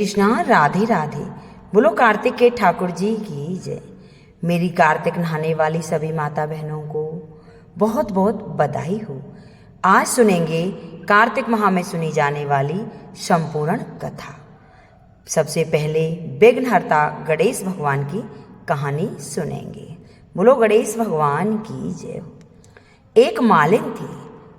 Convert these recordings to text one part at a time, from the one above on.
कृष्णा, राधे राधे। बोलो कार्तिक के ठाकुर जी की जय। मेरी कार्तिक नहाने वाली सभी माता बहनों को बहुत बहुत बधाई हो। आज सुनेंगे कार्तिक माह में सुनी जाने वाली संपूर्ण कथा। सबसे पहले विघ्नहर्ता गणेश भगवान की कहानी सुनेंगे। बोलो गणेश भगवान की जय हो। एक मालिन थी,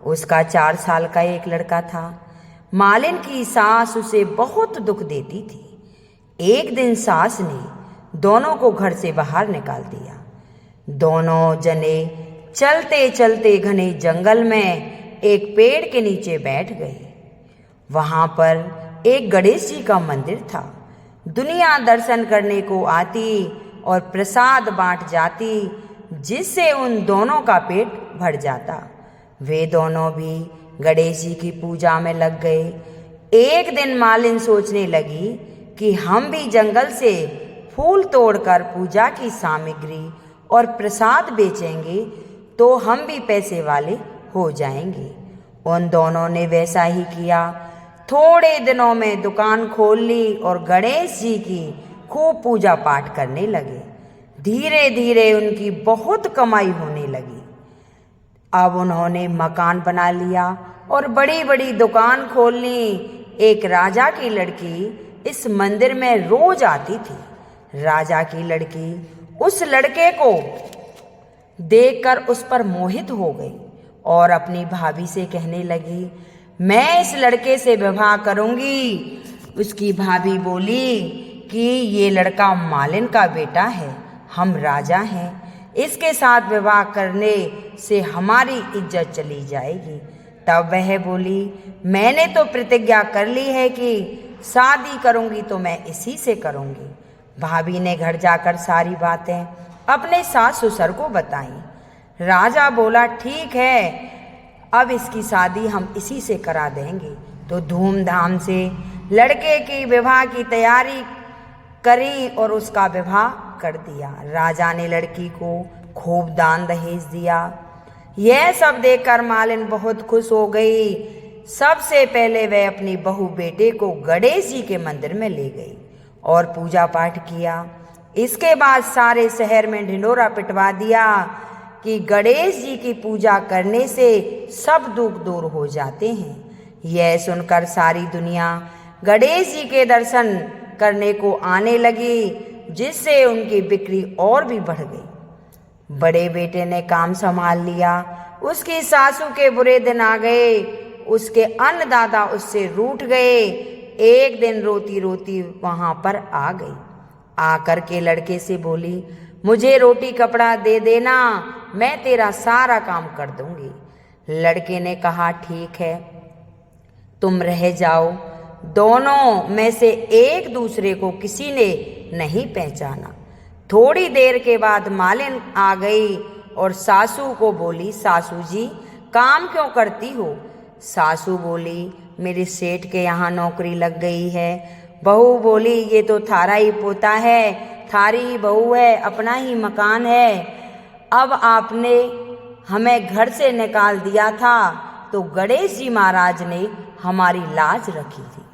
उसका 4 साल का एक लड़का था। मालिन की सास उसे बहुत दुख देती थी। एक दिन सास ने दोनों को घर से बाहर निकाल दिया। दोनों जने चलते चलते घने जंगल में एक पेड़ के नीचे बैठ गए। वहां पर एक गणेश जी का मंदिर था। दुनिया दर्शन करने को आती और प्रसाद बांट जाती, जिससे उन दोनों का पेट भर जाता। वे दोनों भी गणेश जी की पूजा में लग गए। एक दिन मालिन सोचने लगी कि हम भी जंगल से फूल तोड़कर पूजा की सामग्री और प्रसाद बेचेंगे तो हम भी पैसे वाले हो जाएंगे। उन दोनों ने वैसा ही किया। थोड़े दिनों में दुकान खोल ली और गणेश जी की खूब पूजा पाठ करने लगे। धीरे धीरे उनकी बहुत कमाई होने लगी। अब उन्होंने मकान बना लिया और बड़ी बड़ी दुकान खोल ली। एक राजा की लड़की इस मंदिर में रोज आती थी। राजा की लड़की उस लड़के को देखकर उस पर मोहित हो गई और अपनी भाभी से कहने लगी, मैं इस लड़के से विवाह करूंगी। उसकी भाभी बोली कि ये लड़का मालिन का बेटा है, हम राजा हैं, इसके साथ विवाह करने से हमारी इज्जत चली जाएगी। तब वह बोली, मैंने तो प्रतिज्ञा कर ली है कि शादी करूंगी तो मैं इसी से करूंगी। भाभी ने घर जाकर सारी बातें अपने सास ससुर को बताई। राजा बोला, ठीक है, अब इसकी शादी हम इसी से करा देंगे। तो धूमधाम से लड़के की विवाह की तैयारी करी और उसका विवाह कर दिया। राजा ने लड़की को खूब दान दहेज दिया। यह सब देखकर मालिन बहुत खुश हो गई। सबसे पहले वह अपनी बहू बेटे को गणेश जी के मंदिर में ले गई और पूजा पाठ किया। इसके बाद सारे शहर में ढिंढोरा पिटवा दिया कि गणेश जी की पूजा करने से सब दुख दूर हो जाते हैं। यह सुनकर सारी दुनिया गणेश जी के दर्शन करने को आने लगी, जिससे उनकी बिक्री और भी बढ़ गई। बड़े बेटे ने काम संभाल लिया। उसकी सासू के बुरे दिन आ गए। उसके अन्नदाता उससे रूठ गए। एक दिन रोती रोती वहां पर आ गई। आकर के लड़के से बोली, मुझे रोटी कपड़ा दे देना, मैं तेरा सारा काम कर दूंगी। लड़के ने कहा, ठीक है, तुम रह जाओ। दोनों में से एक दूसरे को किसी ने नहीं पहचाना। थोड़ी देर के बाद मालिन आ गई और सासू को बोली, सासू जी काम क्यों करती हो? सासू बोली, मेरे सेठ के यहाँ नौकरी लग गई है। बहू बोली, ये तो थारा ही पोता है, थारी ही बहू है, अपना ही मकान है। अब आपने हमें घर से निकाल दिया था तो गणेश जी महाराज ने हमारी लाज रखी थी।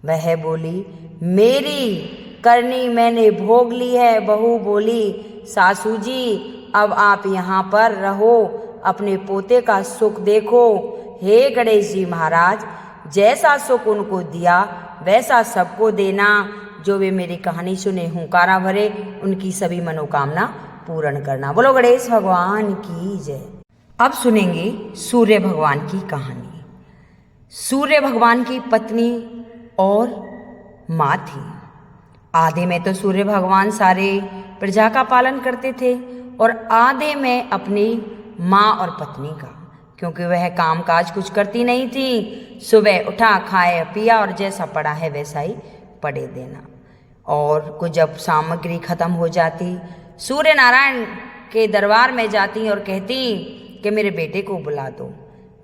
वह बोली, मेरी करनी मैंने भोग ली है। बहू बोली, सासू जी अब आप यहाँ पर रहो, अपने पोते का सुख देखो। हे गणेश जी महाराज, जैसा सुख उनको दिया वैसा सबको देना। जो वे मेरी कहानी सुने हुंकारा भरे, उनकी सभी मनोकामना पूर्ण करना। बोलो गणेश भगवान की जय। अब सुनेंगे सूर्य भगवान की कहानी। सूर्य भगवान की पत्नी और माँ थी। आधे में तो सूर्य भगवान सारे प्रजा का पालन करते थे और आधे में अपनी माँ और पत्नी का, क्योंकि वह काम काज कुछ करती नहीं थी। सुबह उठा, खाए पिया और जैसा पड़ा है वैसा ही पड़े देना। और कुछ जब सामग्री खत्म हो जाती, सूर्य नारायण के दरबार में जाती और कहती कि मेरे बेटे को बुला दो।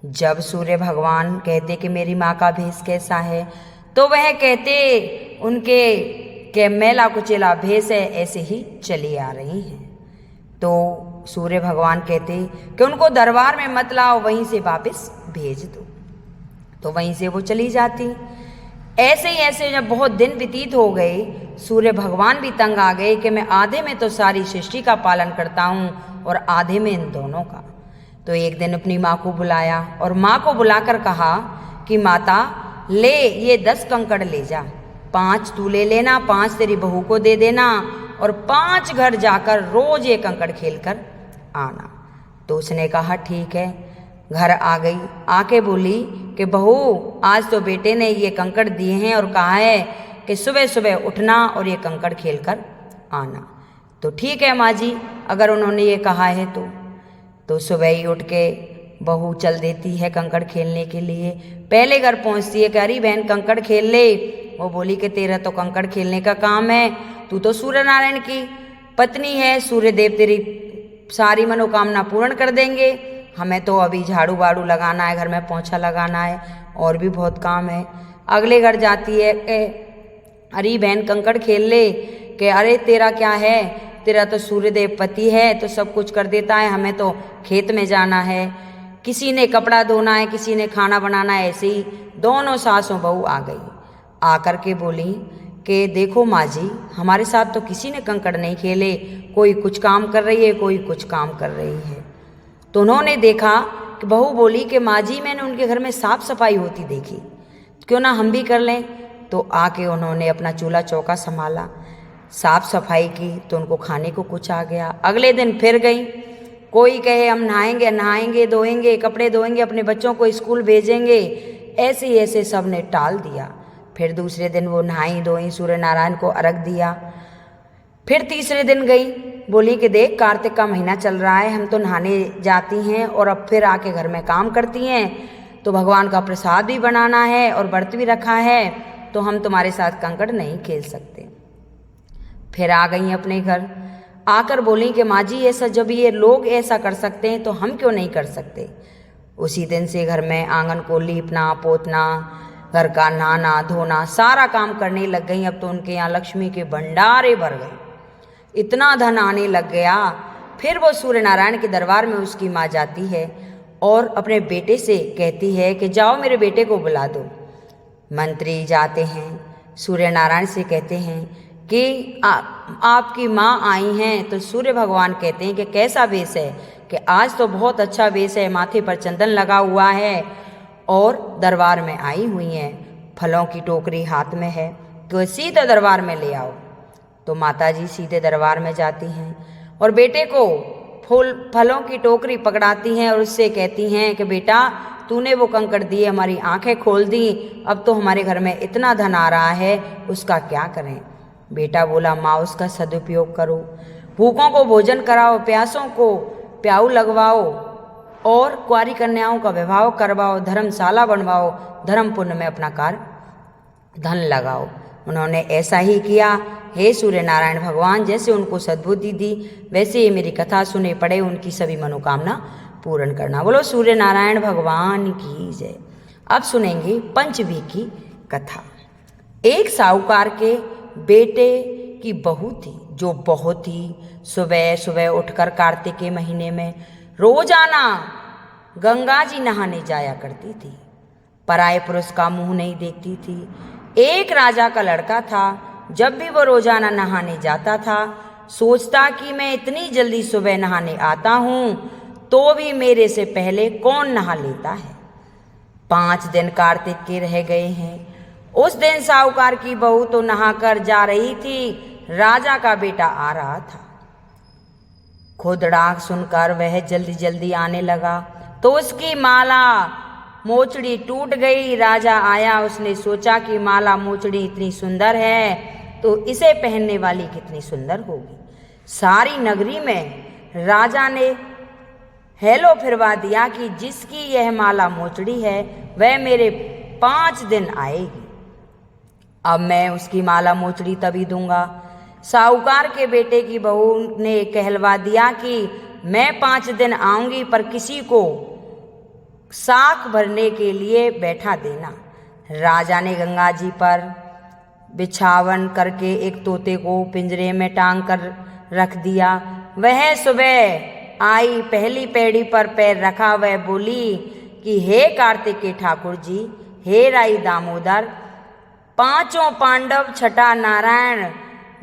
जब सूर्य भगवान कहते कि मेरी माँ का भेष कैसा है, तो वह कहते उनके के मेला कुचेला भेष है, ऐसे ही चली आ रही हैं। तो सूर्य भगवान कहते कि उनको दरबार में मत लाओ, वहीं से वापस भेज दो। तो वहीं से वो चली जाती। ऐसे जब बहुत दिन व्यतीत हो गए, सूर्य भगवान भी तंग आ गए कि मैं आधे में तो सारी सृष्टि का पालन करता हूँ और आधे में इन दोनों का। तो एक दिन अपनी माँ को बुलाया और माँ को बुलाकर कहा कि माता ले ये 10 कंकड़ ले जा, 5 तू ले लेना, 5 तेरी बहू को दे देना और 5 घर जाकर रोज ये कंकड़ खेल कर आना। तो उसने कहा ठीक है। घर आ गई, आके बोली कि बहू आज तो बेटे ने ये कंकड़ दिए हैं और कहा है कि सुबह सुबह उठना और ये कंकड़ खेल कर आना। तो ठीक है माँ जी, अगर उन्होंने ये कहा है तो सुबह ही उठ के बहू चल देती है कंकड़ खेलने के लिए। पहले घर पहुंचती है कि अरे बहन कंकड़ खेल ले। वो बोली कि तेरा तो कंकड़ खेलने का काम है, तू तो सूर्य नारायण की पत्नी है, सूर्य देव तेरी सारी मनोकामना पूर्ण कर देंगे, हमें तो अभी झाड़ू वाड़ू लगाना है, घर में पोंछा लगाना है और भी बहुत काम है। अगले घर जाती है अरे बहन कंकड़ खेल ले, कि अरे तेरा क्या है, तेरा तो सूर्यदेव पति है तो सब कुछ कर देता है, हमें तो खेत में जाना है, किसी ने कपड़ा धोना है, किसी ने खाना बनाना है। ऐसे ही दोनों सासों बहू आ गई, आकर के बोली कि देखो माँ जी, हमारे साथ तो किसी ने कंकड़ नहीं खेले, कोई कुछ काम कर रही है, कोई कुछ काम कर रही है। तो उन्होंने देखा कि बहू बोली कि माँ जी मैंने उनके घर में साफ सफाई होती देखी, क्यों ना हम भी कर लें। तो आके उन्होंने अपना चूल्हा चौका संभाला, साफ सफाई की, तो उनको खाने को कुछ आ गया। अगले दिन फिर गई, कोई कहे हम नहाएंगे धोएंगे, कपड़े धोएंगे, अपने बच्चों को स्कूल भेजेंगे, ऐसे सब ने टाल दिया। फिर दूसरे दिन वो नहाई धोई, सूर्य नारायण को अर्घ दिया। फिर तीसरे दिन गई, बोली कि देख कार्तिक का महीना चल रहा है, हम तो नहाने जाती हैं और अब फिर आके घर में काम करती हैं, तो भगवान का प्रसाद भी बनाना है और व्रत भी रखा है, तो हम तुम्हारे साथ कंकड़ नहीं खेल सकते। फिर आ गई अपने घर, आकर बोली कि माँ जी ऐसा जब ये लोग ऐसा कर सकते हैं तो हम क्यों नहीं कर सकते। उसी दिन से घर में आंगन को लीपना पोतना, घर का नहाना धोना सारा काम करने लग गई। अब तो उनके यहाँ लक्ष्मी के भंडारे भर गए, इतना धन आने लग गया। फिर वो सूर्य नारायण के दरबार में उसकी माँ जाती है और अपने बेटे से कहती है कि जाओ मेरे बेटे को बुला दो। मंत्री जाते हैं, सूर्य नारायण से कहते हैं कि आपकी माँ आई हैं। तो सूर्य भगवान कहते हैं कि कैसा वेश है, कि आज तो बहुत अच्छा वेश है, माथे पर चंदन लगा हुआ है और दरबार में आई हुई हैं, फलों की टोकरी हाथ में है, तो सीधे दरबार में ले आओ। तो माता जी सीधे दरबार में जाती हैं और बेटे को फलों की टोकरी पकड़ाती हैं और उससे कहती हैं कि बेटा तूने वो कंकड़ दिए, हमारी आंखें खोल दी, अब तो हमारे घर में इतना धन आ रहा है, उसका क्या करें। बेटा बोला माँ उसका सदुपयोग करो, भूखों को भोजन कराओ, प्यासों को प्याऊ लगवाओ और कुंवारी कन्याओं का विवाह करवाओ, धर्मशाला बनवाओ, धर्म पुण्य में अपना कार्य धन लगाओ। उन्होंने ऐसा ही किया। हे सूर्य नारायण भगवान, जैसे उनको सद्बुद्धि दी वैसे ही मेरी कथा सुने पड़े, उनकी सभी मनोकामना पूर्ण करना। बोलो सूर्य नारायण भगवान की जय। अब सुनेंगे पंचमी की कथा। एक साहूकार के बेटे की बहू थी जो बहुत ही सुबह सुबह उठकर कार्तिक के महीने में रोजाना गंगा जी नहाने जाया करती थी, पराये पुरुष का मुंह नहीं देखती थी। एक राजा का लड़का था, जब भी वो रोजाना नहाने जाता था सोचता कि मैं इतनी जल्दी सुबह नहाने आता हूँ तो भी मेरे से पहले कौन नहा लेता है। 5 दिन कार्तिक के रह गए हैं। उस दिन साहूकार की बहू तो नहाकर जा रही थी, राजा का बेटा आ रहा था। खुद डाक सुनकर वह जल्दी जल्दी आने लगा तो उसकी माला मोचड़ी टूट गई। राजा आया, उसने सोचा कि माला मोचड़ी इतनी सुंदर है तो इसे पहनने वाली कितनी सुंदर होगी। सारी नगरी में राजा ने हेलो फिरवा दिया कि जिसकी यह माला मोचड़ी है वह मेरे 5 दिन आएगी, अब मैं उसकी माला मोचड़ी तभी दूंगा। साहूकार के बेटे की बहू ने कहलवा दिया कि मैं 5 दिन आऊंगी, पर किसी को साख भरने के लिए बैठा देना। राजा ने गंगा जी पर बिछावन करके एक तोते को पिंजरे में टांग कर रख दिया। वह सुबह आई, पहली पैड़ी पर पैर रखा, वह बोली कि हे कार्तिक के ठाकुर जी, हे राई दामोदर, पांचों पांडव, छठा नारायण,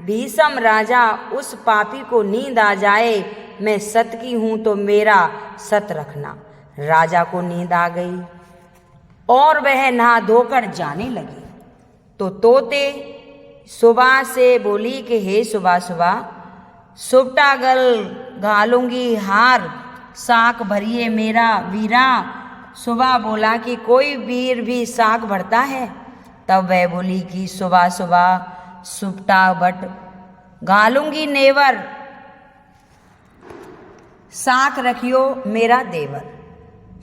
भीषम राजा, उस पापी को नींद आ जाए, मैं सत की हूं तो मेरा सत रखना। राजा को नींद आ गई और वह नहा धोकर जाने लगी तो तोते सुबह से बोली कि हे सुबह सुबह, सुबटा गल घालूंगी हार, साक भरिए मेरा वीरा। सुबह बोला कि कोई वीर भी साक भरता है? तब वह बोली कि सुबह सुबह सुबटा बट घालूंगी नेवर, साक रखियो मेरा देवर।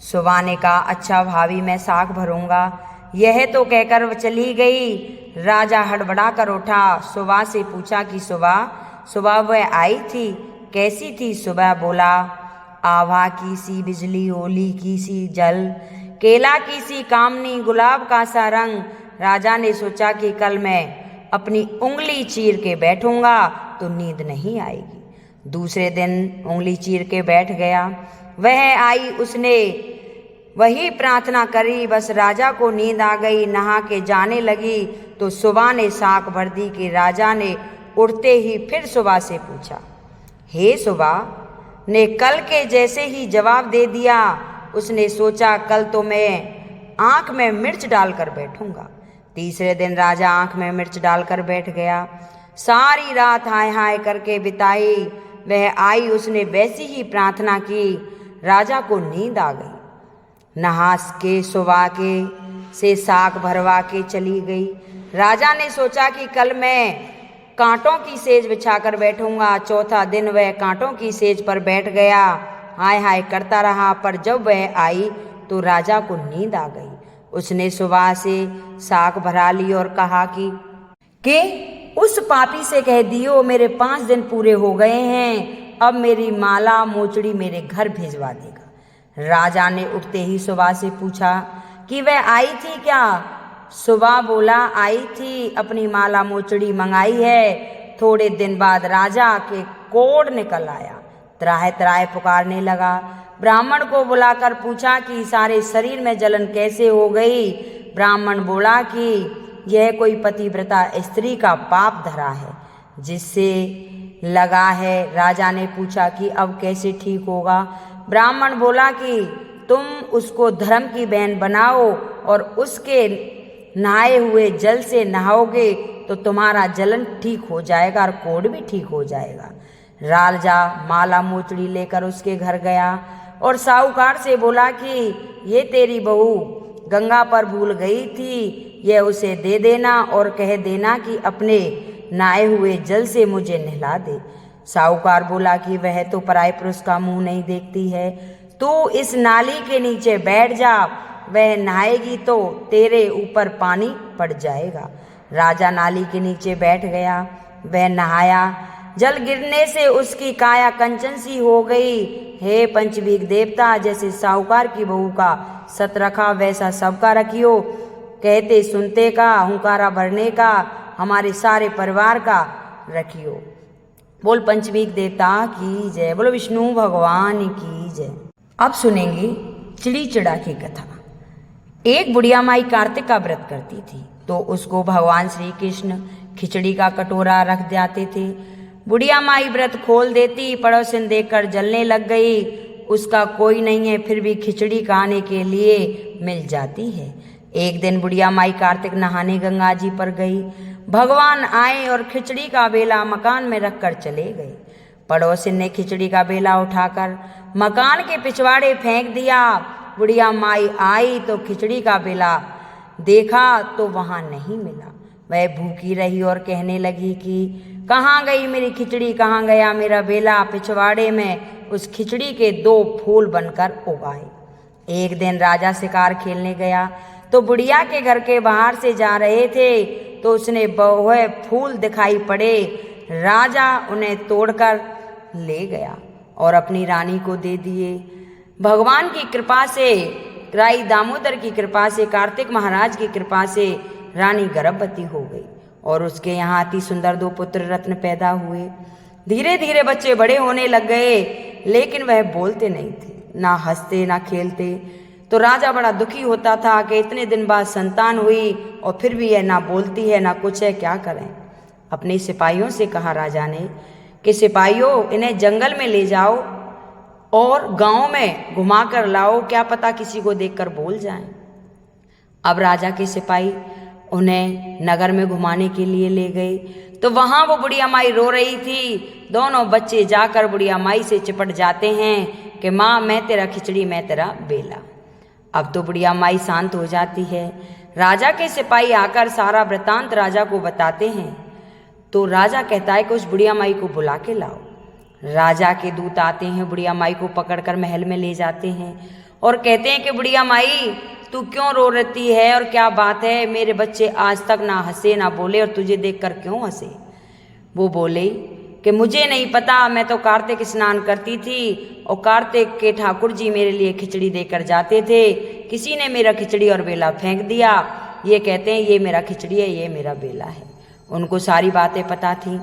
सुबह ने कहा अच्छा भाभी, मैं साक भरूंगा। यह तो कहकर वह चली गई। राजा हड़बड़ा कर उठा, सुबह से पूछा कि सुबह सुबह वह आई थी, कैसी थी? सुबह बोला आभा की सी बिजली, ओली की सी जल, केला की सी कामनी, गुलाब का सा रंग। राजा ने सोचा कि कल मैं अपनी उंगली चीर के बैठूंगा तो नींद नहीं आएगी। दूसरे दिन उंगली चीर के बैठ गया। वह आई, उसने वही प्रार्थना करी, बस राजा को नींद आ गई। नहा के जाने लगी तो सुबह ने साक भर दी कि राजा ने उठते ही फिर सुबह से पूछा। हे सुबह ने कल के जैसे ही जवाब दे दिया। उसने सोचा कल तो मैं आंख में मिर्च डालकर बैठूंगा। तीसरे दिन राजा आंख में मिर्च डालकर बैठ गया। सारी रात हाय हाय करके बिताई। वह आई, उसने वैसी ही प्रार्थना की। राजा को नींद आ गई। नहास के सुबह के से साग भरवा के चली गई। राजा ने सोचा कि कल मैं कांटों की सेज बिछाकर बैठूंगा। चौथा दिन वह कांटों की सेज पर बैठ गया। हाय हाय करता रहा, पर जब वह आई तो राजा को नींद आ गई। उसने सुबह से साग भरा ली और कहा कि उस पापी से कह दियो मेरे 5 दिन पूरे हो गए हैं, अब मेरी माला मोचड़ी मेरे घर भिजवा देगा। राजा ने उठते ही सुबह से पूछा कि वह आई थी क्या? सुबह बोला आई थी, अपनी माला मोचड़ी मंगाई है। थोड़े दिन बाद राजा के कोढ़ निकल आया, त्राहे त्राहे पुकारने लगा। ब्राह्मण को बुलाकर पूछा कि सारे शरीर में जलन कैसे हो गई? ब्राह्मण बोला कि यह कोई पतिव्रता स्त्री का पाप धरा है जिससे लगा है। राजा ने पूछा कि अब कैसे ठीक होगा? ब्राह्मण बोला कि तुम उसको धर्म की बहन बनाओ और उसके नहाए हुए जल से नहाओगे तो तुम्हारा जलन ठीक हो जाएगा और कोढ़ भी ठीक हो जाएगा। राजा माला मोचड़ी लेकर उसके घर गया और साहूकार से बोला कि ये तेरी बहू गंगा पर भूल गई थी, यह उसे दे देना और कह देना कि अपने नहाए हुए जल से मुझे नहला दे। साहूकार बोला कि वह तो पराये पुरुष का मुंह नहीं देखती है, तू इस नाली के नीचे बैठ जा, वह नहाएगी तो तेरे ऊपर पानी पड़ जाएगा। राजा नाली के नीचे बैठ गया। वह नहाया, जल गिरने से उसकी काया कंचन सी हो गई। हे पंचवीक देवता, जैसे साहूकार की बहू का सत रखा वैसा सबका रखियो, कहते सुनते का, हुंकारा भरने का, हमारे सारे परिवार का रखियो। बोल पंचवीक देवता की जय, बोलो विष्णु भगवान की जय। अब सुनेंगे चिड़ी चिड़ा की कथा। एक बुढ़िया माई कार्तिक का व्रत करती थी तो उसको भगवान श्री कृष्ण खिचड़ी का कटोरा रख जाते थे। बुढ़िया माई व्रत खोल देती, पड़ोसिन देखकर जलने लग गई। उसका कोई नहीं है फिर भी खिचड़ी खाने के लिए मिल जाती है। एक दिन बुढ़िया माई कार्तिक नहाने गंगा जी पर गई। भगवान आए और खिचड़ी का बेला मकान में रखकर चले गए। पड़ोसिन ने खिचड़ी का बेला उठाकर मकान के पिछवाड़े फेंक दिया। बुढ़िया माई आई तो खिचड़ी का बेला देखा तो वहां नहीं मिला। वह भूखी रही और कहने लगी कि कहाँ गई मेरी खिचड़ी, कहाँ गया मेरा बेला? पिछवाड़े में उस खिचड़ी के 2 फूल बनकर उगाए। एक दिन राजा शिकार खेलने गया तो बुढ़िया के घर के बाहर से जा रहे थे तो उसने वह फूल दिखाई पड़े। राजा उन्हें तोड़कर ले गया और अपनी रानी को दे दिए। भगवान की कृपा से, राई दामोदर की कृपा से, कार्तिक महाराज की कृपा से रानी गर्भवती हो गई और उसके यहाँ अति सुंदर 2 पुत्र रत्न पैदा हुए। धीरे धीरे बच्चे बड़े होने लग गए लेकिन वह बोलते नहीं थे, ना हंसते ना खेलते। तो राजा बड़ा दुखी होता था कि इतने दिन बाद संतान हुई और फिर भी यह ना बोलती है ना कुछ है, क्या करें। अपने सिपाहियों से कहा राजा ने कि सिपाहियों, इन्हें जंगल में ले जाओ और गांव में घुमा कर लाओ, क्या पता किसी को देखकर बोल जाएं। अब राजा के सिपाही उन्हें नगर में घुमाने के लिए ले गए तो वहां वो बुढ़िया माई रो रही थी। दोनों बच्चे जाकर बुढ़िया माई से चिपट जाते हैं कि माँ मैं तेरा खिचड़ी मैं तेरा बेला। अब तो बुढ़िया माई शांत हो जाती है। राजा के सिपाही आकर सारा वृतांत राजा को बताते हैं तो राजा कहता है कि उस बुढ़िया माई को बुला के लाओ। राजा के दूत आते हैं, बुढ़िया माई को पकड़कर महल में ले जाते हैं और कहते हैं कि बुढ़िया माई तू क्यों रो रही है और क्या बात है, मेरे बच्चे आज तक ना हंसे ना बोले और तुझे देखकर क्यों हंसे। वो बोले कि मुझे नहीं पता, मैं तो कार्तिक स्नान करती थी और कार्तिक के ठाकुर जी मेरे लिए खिचड़ी देकर जाते थे, किसी ने मेरा खिचड़ी और बेला फेंक दिया। ये कहते हैं ये मेरा खिचड़ी है, ये मेरा बेला है। उनको सारी बातें पता थी।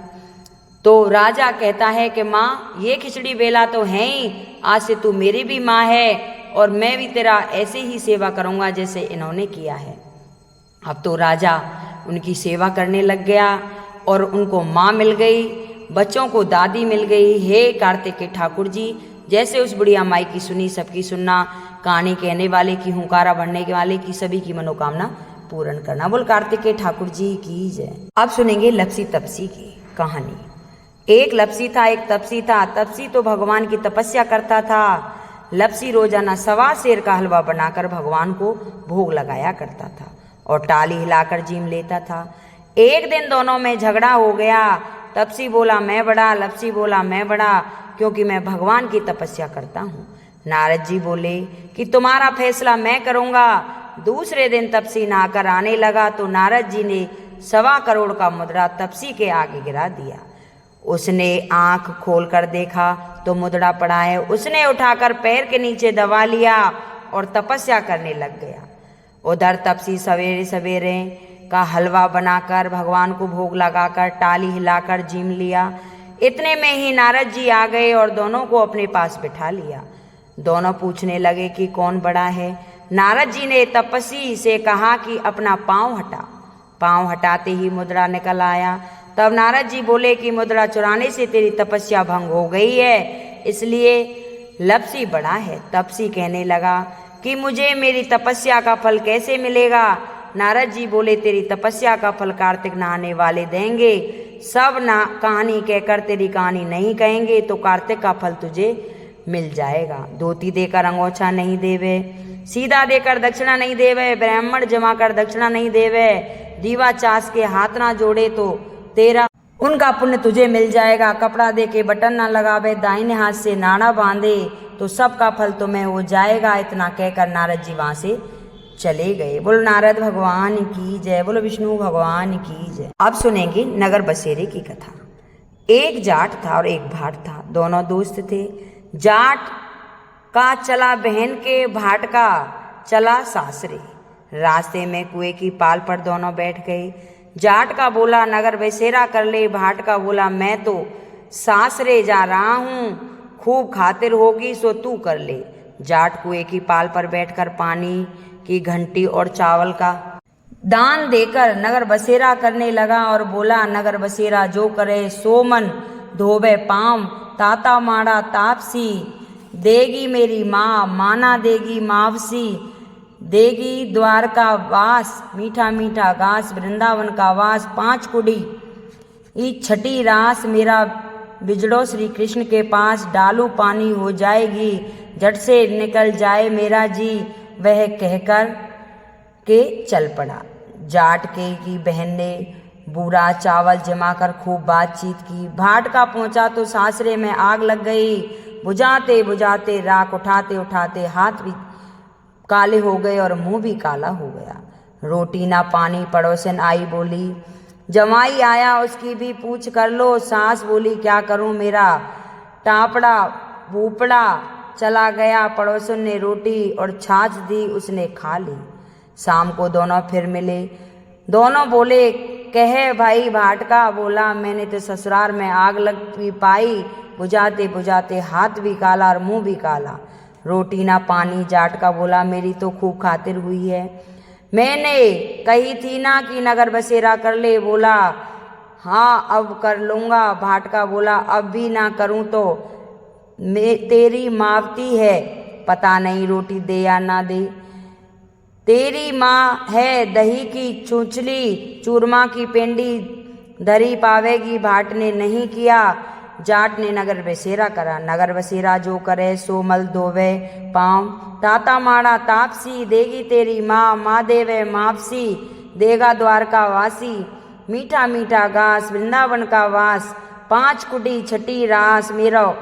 तो राजा कहता है कि माँ ये खिचड़ी बेला तो है ही, आज से तू मेरी भी माँ है और मैं भी तेरा ऐसे ही सेवा करूँगा जैसे इन्होंने किया है। अब तो राजा उनकी सेवा करने लग गया और उनको माँ मिल गई, बच्चों को दादी मिल गई। हे कार्तिक के ठाकुर जी, जैसे उस बुढ़िया माई की सुनी सबकी सुनना, कहानी कहने वाले की, हुंकारा भरने के वाले की, सभी की मनोकामना पूर्ण करना। बोल कार्तिक के ठाकुर जी की जय। अब सुनेंगे लपसी तपसी की कहानी। एक लपसी था, एक तपसी था। तपसी तो भगवान की तपस्या करता था। लपसी रोजाना 1.25 सेर का हलवा बनाकर भगवान को भोग लगाया करता था और टाली हिलाकर जीम लेता था। एक दिन दोनों में झगड़ा हो गया। तपसी बोला मैं बड़ा, लपसी बोला मैं बड़ा, क्योंकि मैं भगवान की तपस्या करता हूँ। नारद जी बोले कि तुम्हारा फैसला मैं करूँगा। दूसरे दिन तपसी नहाकर आने लगा तो नारद जी ने 1.25 करोड़ का मुद्रा तपसी के आगे गिरा दिया। उसने आंख खोलकर देखा तो मुद्रा पड़ा है। उसने उठाकर पैर के नीचे दबा लिया और तपस्या करने लग गया। उधर तपसी सवेरे सवेरे का हलवा बनाकर भगवान को भोग लगाकर टाली हिलाकर जीम लिया। इतने में ही नारद जी आ गए और दोनों को अपने पास बिठा लिया। दोनों पूछने लगे कि कौन बड़ा है। नारद जी ने तपसी से कहा कि अपना पाँव हटा। पाँव हटाते ही मुद्रा निकल आया। तब नारद जी बोले कि मुद्रा चुराने से तेरी तपस्या भंग हो गई है, इसलिए लपसी बड़ा है। तपसी कहने लगा कि मुझे मेरी तपस्या का फल कैसे मिलेगा। नारद जी बोले तेरी तपस्या का फल कार्तिक नहाने वाले देंगे। सब ना कहानी कहकर तेरी कहानी नहीं कहेंगे तो कार्तिक का फल तुझे मिल जाएगा। धोती देकर अंगोछा नहीं देवे, सीधा देकर दक्षिणा नहीं देवे, ब्राह्मण जमा कर दक्षिणा नहीं देवे, दीवा चास के हाथ ना जोड़े तो तेरा उनका पुण्य तुझे मिल जाएगा। कपड़ा दे के बटन ना लगावे, दाहिने हाथ से नाड़ा बांधे तो सबका फल तुम्हें हो जाएगा। इतना कहकर नारद जी वहां से चले गए। बोलो नारद भगवान की जय, बोलो विष्णु भगवान की जय। अब सुनेंगे नगर बसेरे की कथा। एक जाट था और एक भाट था, दोनों दोस्त थे। जाट का चला बहन के, भाट का चला सासरे। रास्ते में कुएं की पाल पर दोनों बैठ गए। जाट का बोला नगर बसेरा कर ले, भाट का बोला मैं तो सासरे जा रहा हूँ, खूब खातिर होगी सो तू कर ले। जाट कुएं की पाल पर बैठकर पानी की घंटी और चावल का दान देकर नगर बसेरा करने लगा और बोला नगर बसेरा जो करे सो मन धोबे पाँव, ताता माड़ा तापसी देगी मेरी माँ, माना देगी मावसी देगी द्वारका वास, मीठा मीठा घास वृंदावन का वास। 5 कुड़ी ई छठी रास मेरा बिजड़ो श्री कृष्ण के पास, डालू पानी हो जाएगी झट से निकल जाए मेरा जी, वह कहकर के चल पड़ा। जाट के की बहन ने बूरा चावल जमा कर खूब बातचीत की। भाट का पहुंचा तो सासरे में आग लग गई। बुझाते बुझाते राख उठाते उठाते हाथ भी काले हो गए और मुंह भी काला हो गया। रोटी ना पानी, पड़ोसन आई बोली जमाई आया उसकी भी पूछ कर लो। सास बोली क्या करूं मेरा टापड़ा भूपड़ा चला गया। पड़ोसन ने रोटी और छाछ दी, उसने खा ली। शाम को दोनों फिर मिले। दोनों बोले कहे भाई भाट का बोला मैंने तो ससुराल में आग लग भी पाई, बुझाते बुझाते हाथ भी काला और मुंह भी काला। रोटी ना पानी। जाट का बोला मेरी तो खूब खातिर हुई है, मैंने कही थी ना कि नगर बसेरा कर ले। बोला हाँ अब कर लूँगा। भाट का बोला अब भी ना करूँ तो तेरी मावती है, पता नहीं रोटी दे या ना दे। तेरी माँ है दही की चूचली, चूरमा की पेंडी धरी पावेगी। भाट ने नहीं किया, जाट ने नगर बसेरा करा। नगर बसेरा जो करे सो मल धोवे पाँव। ताता माड़ा तापसी देगी तेरी माँ, माँ देवे मापसी देगा द्वारका वासी। मीठा मीठा घास वृंदावन का वास, 5 कुटी छठी रास। मेरा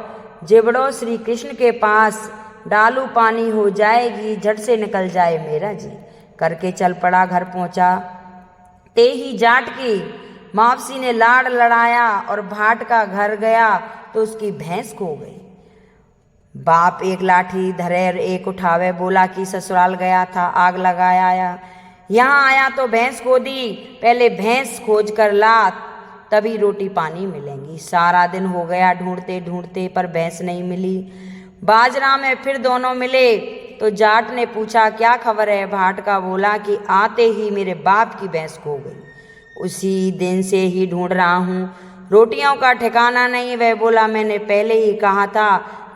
जिबड़ो श्री कृष्ण के पास, डालू पानी हो जाएगी झट से निकल जाए मेरा जी। करके चल पड़ा, घर पहुंचा ते ही जाट की मावसी ने लाड़ लड़ाया और भाट का घर गया तो उसकी भैंस खो गई। बाप एक लाठी धरे और एक उठावे, बोला कि ससुराल गया था आग लगाया आया, यहाँ आया तो भैंस खो दी, पहले भैंस खोज कर ला तभी रोटी पानी मिलेंगी। सारा दिन हो गया ढूंढते ढूंढते पर भैंस नहीं मिली। बाजरा में फिर दोनों मिले तो जाट ने पूछा क्या खबर है। भाट का बोला कि आते ही मेरे बाप की भैंस खो गई, उसी दिन से ही ढूंढ रहा हूँ, रोटियों का ठिकाना नहीं। वह बोला मैंने पहले ही कहा था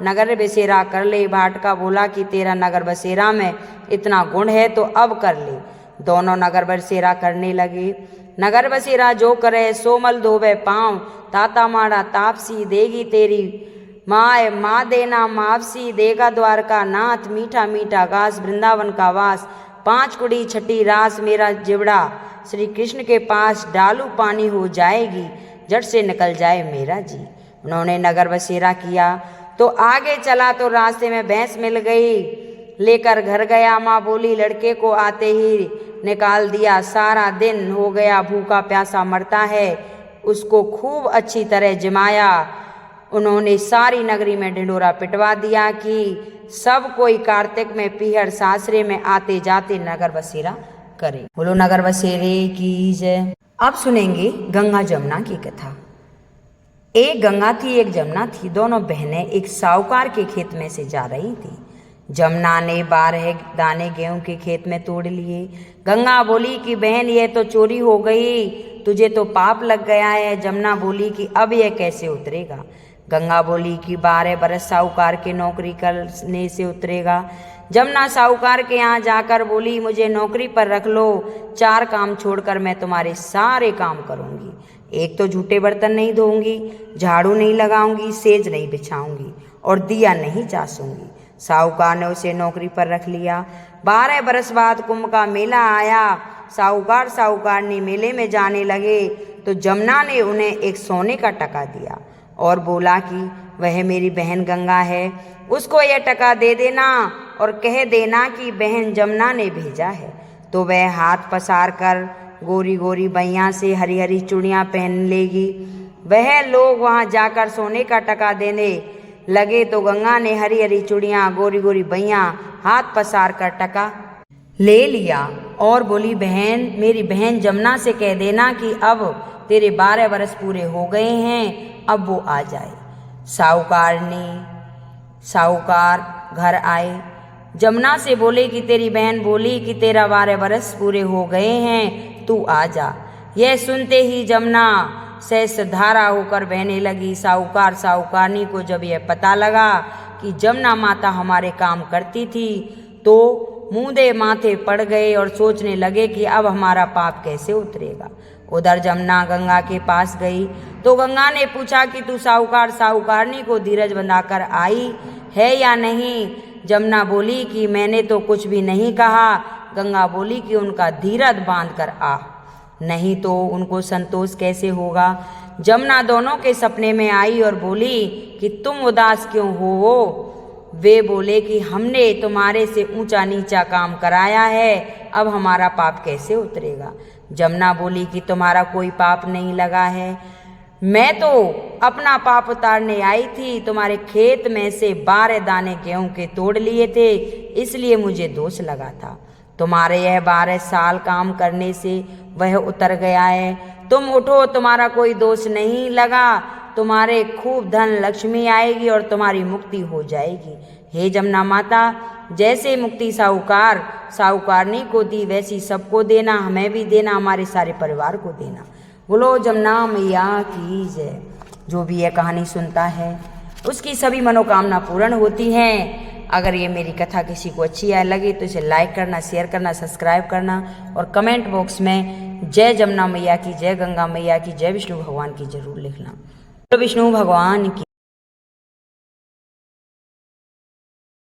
नगर बसेरा कर ले। भाट का बोला कि तेरा नगर बसेरा में इतना गुण है तो अब कर ले। दोनों नगर बसेरा करने लगे। नगर बसेरा जो करे सो मल धोवे पाँव। ताता माड़ा तापसी देगी तेरी माए, माँ देना मावसी देगा द्वारका नाथ। मीठा मीठा घास वृंदावन का वास, 5 कुड़ी छठी रास। मेरा जिबड़ा श्री कृष्ण के पास, डालू पानी हो जाएगी झट से निकल जाए मेरा जी। उन्होंने नगर बसेरा किया तो आगे चला तो रास्ते में भैंस मिल गई, लेकर घर गया। माँ बोली लड़के को आते ही निकाल दिया, सारा दिन हो गया भूखा प्यासा मरता है। उसको खूब अच्छी तरह जिमाया। उन्होंने सारी नगरी में ढिंढोरा पिटवा दिया कि सब कोई कार्तिक में पीहर सासरे में आते जाते नगर बसेरा करे। बोलो नगर बसेरे की जय। अब सुनेंगे गंगा जमुना की कथा। एक गंगा थी एक जमुना थी, दोनों बहनें एक साहूकार के खेत में से जा रही थी। जमुना ने 12 दाने गेहूं के खेत में तोड़ लिए। गंगा बोली कि बहन ये तो चोरी हो गई, तुझे तो पाप लग गया है। जमुना बोली कि अब यह कैसे उतरेगा। गंगा बोली कि 12 बरस साहूकार के नौकरी करने से उतरेगा। जमुना साहूकार के यहाँ जाकर बोली मुझे नौकरी पर रख लो, 4 काम छोड़कर मैं तुम्हारे सारे काम करूँगी। एक तो झूठे बर्तन नहीं धोऊंगी, झाड़ू नहीं लगाऊंगी, सेज नहीं बिछाऊंगी और दिया नहीं चासूंगी। साहूकार ने उसे नौकरी पर रख लिया। 12 बरस बाद कुंभ का मेला आया। साहूकारनी मेले में जाने लगे तो जमुना ने उन्हें एक सोने का टका दिया और बोला कि वह मेरी बहन गंगा है, उसको यह टका दे देना और कह देना कि बहन जमुना ने भेजा है। तो वह हाथ पसार कर गोरी गोरी बैया से हरी हरी चूड़ियाँ पहन लेगी। वह लोग वहाँ जाकर सोने का टका देने लगे तो गंगा ने हरी हरी चूड़ियाँ गोरी गोरी बैया हाथ पसार कर टका ले लिया और बोली बहन मेरी बहन जमुना से कह देना कि अब तेरे 12 बरस पूरे हो गए हैं, अब वो आ जाए। साहूकार घर आए। जमुना से बोले कि तेरी बहन बोली कि तेरा 12 बरस पूरे हो गए हैं, तू आ जा। यह सुनते ही जमुना सहस धारा होकर बहने लगी। साहूकारनी को जब यह पता लगा कि जमुना माता हमारे काम करती थी तो मूंदे माथे पड़ गए और सोचने लगे कि अब हमारा पाप कैसे उतरेगा। उधर जमुना गंगा के पास गई तो गंगा ने पूछा कि तू साहूकारनी को धीरज बंधाकर आई है या नहीं। जमुना बोली कि मैंने तो कुछ भी नहीं कहा। गंगा बोली कि उनका धीरज बांध कर आ, नहीं तो उनको संतोष कैसे होगा। जमुना दोनों के सपने में आई और बोली कि तुम उदास क्यों हो। वे बोले कि हमने तुम्हारे से ऊंचा नीचा काम कराया है, अब हमारा पाप कैसे उतरेगा। जमुना बोली कि तुम्हारा कोई पाप नहीं लगा है, मैं तो अपना पाप उतारने आई थी। तुम्हारे खेत में से 12 दाने गेहूं के तोड़ लिए थे, इसलिए मुझे दोष लगा था। तुम्हारे यह 12 साल काम करने से वह उतर गया है। तुम उठो, तुम्हारा कोई दोष नहीं लगा। तुम्हारे खूब धन लक्ष्मी आएगी और तुम्हारी मुक्ति हो जाएगी। हे जमुना माता, जैसे मुक्ति साहूकारनी को दी वैसी सबको देना, हमें भी देना, हमारे सारे परिवार को देना। बोलो जमुना मैया की जय। जो भी यह कहानी सुनता है उसकी सभी मनोकामना पूर्ण होती हैं। अगर ये मेरी कथा किसी को अच्छी लगे तो इसे लाइक करना, शेयर करना, सब्सक्राइब करना और कमेंट बॉक्स में जय जमुना मैया की, जय गंगा मैया की, जय विष्णु भगवान की जरूर लिखना। तो विष्णु भगवान की